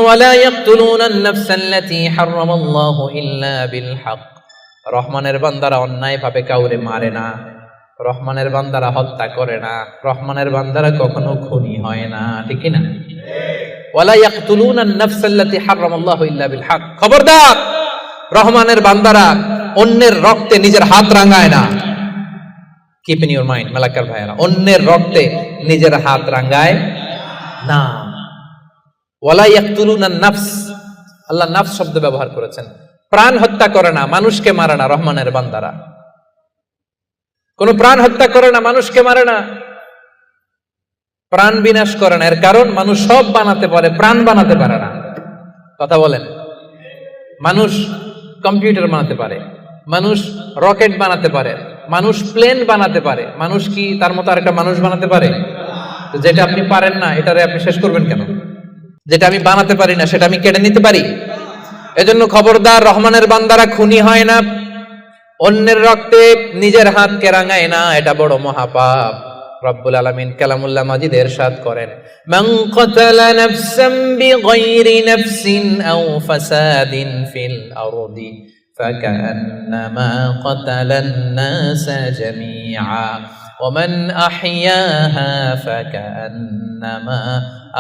ওয়ালা ইয়াকতুলুনা আন-নাফসা আল্লাতী হারামাল্লাহু ইল্লা বিল হক। রহমানের বান্দারা অন্যায় ভাবে কাউরে মারে না, রহমানের বান্দারা হত্যা করে না, রহমানের বান্দারা কখনো খুনি হয় না, ঠিক কি না? ওয়ালা ইয়াকতুলুনা আন-নাফসা আল্লাতী হারামাল্লাহু ইল্লা বিল হক। খবরদার, রহমানের বান্দারা অন্যের রক্তে নিজের হাত রাঙায় না। Keep in your mind Malakar ভাইরা, অন্যের রক্তে নিজের হাত রাঙায় না। ওয়ালা ইয়াকতুলুনা আন-নাফস, আল্লাহ নাফস শব্দ ব্যবহার করেছেন। প্রাণ হত্যা করে না, মানুষকে মারে না রহমানের বান্দারা। কোন প্রাণ হত্যা করে না, মানুষকে মারে না, প্রাণ বিনাশ করে না। এর কারণ মানুষ সব বানাতে পারে, প্রাণ বানাতে পারে না। কথা বলেন। মানুষ কম্পিউটার বানাতে পারে, মানুষ রকেট বানাতে পারে, মানুষ প্লেন বানাতে পারে। মানুষ কি তার মতো আরেকটা মানুষ বানাতে পারে? তো যেটা আপনি পারেন না, এটারে আপনি শেষ করবেন কেন? যেটা আমি বানাতে পারি না, সেটা আমি কেড়ে নিতে পারি? এজন্য খবরদার, রহমানের বান্দারা খুনি হয় না, অন্যের রক্তে নিজের হাতকে রাঙায় না, এটা বড় মহাপাপ। রব্বুল আলামিন কালামুল্লাহ মাজিদে ইরশাদ করেন, মান কাতালা নাফসান বিগাইরি নাফসিন আও ফাসাদিন ফিল আরদি ফাকান্নামা কাতালান নাসা জামিআ ওয়া মান আহইয়াহা ফাকান্নামা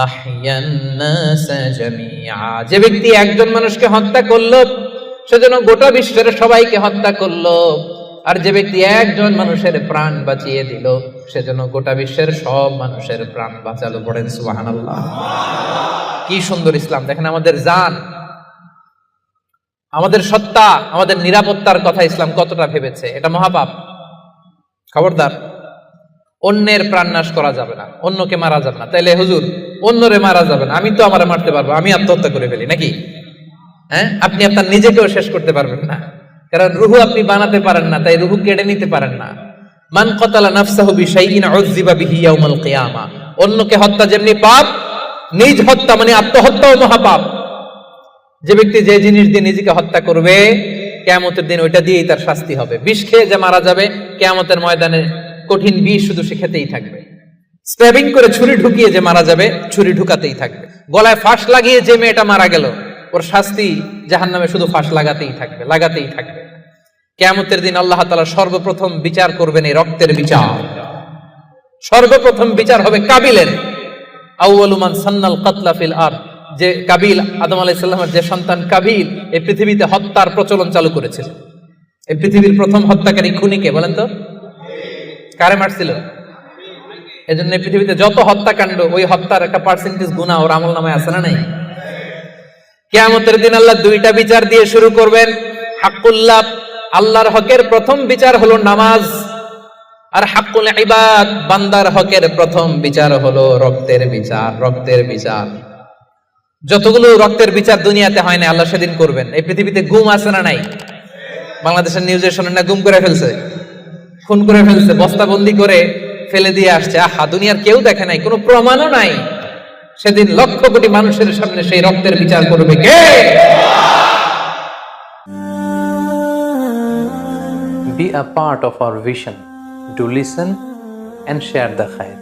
আহইয়ান নাসা জামিআ। যে ব্যক্তি একজন মানুষকে হত্যা করলো, সেজন্য গোটা বিশ্বের সবাইকে হত্যা করলো। আর যে ব্যক্তি একজন মানুষের প্রাণ বাঁচিয়ে দিল, সেজন্য গোটা বিশ্বের সব মানুষের প্রাণ বাঁচালো। পড়েন সুবহানাল্লাহ। কি সুন্দর ইসলাম! দেখেন, আমাদের জান, আমাদের সত্তা, আমাদের নিরাপত্তার কথা ইসলাম কতটা ভেবেছে। এটা মহাপাপ। খবরদার, অন্যের প্রাণ নাশ করা যাবে না, অন্যকে মারা যাবে না। তাইলে হুজুর, অন্যরে মারা যাবে না, আমি তো আমারে মারতে পারবো, আমি আত্মহত্যা করে ফেলি নাকি? হ্যাঁ, আপনি আপনার নিজেকেও শেষ করতে পারবেন না, কারণ রুহু আপনি বানাতে পারেন না, তাই রুহু কেড়ে নিতে পারেন না। মান কাতালা নাফসাহু বিশাইইন উযযিবা বিহি ইয়াউমাল কিয়ামা। অন্যকে হত্যা যেমনি পাপ, নিজ হত্যা মানে আত্মহত্যাও মহাপাপ। যে ব্যক্তি যে জিনিস দিয়ে নিজেকে হত্যা করবে, কিয়ামতের দিন ওইটা দিয়েই তার শাস্তি হবে। বিষ খেয়ে যে মারা যাবে, কিয়ামতের ময়দানে কঠিন বিষ শুধু সে খেতেই থাকবে। স্ট্যাবিং করে ছুরি ঢুকিয়ে যে মারা যাবে, ছুরি ঢুকাতেই থাকবে। গলায় ফাঁস লাগিয়ে যে মেয়েটা মারা গেল, ওর শাস্তি জাহান্নামে শুধু ফাঁস লাগাতেই থাকবে, লাগাতেই থাকবে। কিয়ামতের দিন আল্লাহ তাআলা সর্বপ্রথম বিচার করবেন এই রক্তের বিচার। সর্বপ্রথম বিচার হবে কাবিলের। আউয়ালু মান সান্নাল কাতলা ফিল আরদ। যে কাবিল, আদম আলাইহিস সালামের যে সন্তান কাবিল, এই পৃথিবীতে হত্যার প্রচলন চালু করেছিল। এই পৃথিবীর প্রথম হত্যাকারী খুনিকে বলেন তো? কারে মারছিল? এজন্য এই পৃথিবীতে যত হত্যাকাণ্ড, ওই হত্যার একটা পার্সেন্টেজ গুনাহ ওর আমলনামায় আছে না নাই? কিয়ামতের দিন আল্লাহ দুইটা বিচার দিয়ে শুরু করবেন। হাক্কুল্লাহ, আল্লাহর হকের প্রথম বিচার হলো নামাজ। আর হাক্কুল ইবাদ, বান্দার হকের প্রথম বিচার হলো রক্তের বিচার। রক্তের বিচার, যতগুলো রক্তের বিচার দুনিয়াতে হয় না, আল্লাহ সেদিন করবেন। এই পৃথিবীতে গুম আছে না নাই? বাংলাদেশের নিউজে শোনেন না, গুম করে ফেলছে, খুন করে ফেলছে, বস্তাবন্দি করে ফেলে দিয়ে আসছে। আহা, দুনিয়ার কেউ দেখে নাই, কোনো প্রমাণও নাই। সেদিন লক্ষ কোটি মানুষের সামনে সেই রক্তের বিচার করবে কে? Be a part of our vision. Do listen and share the khair.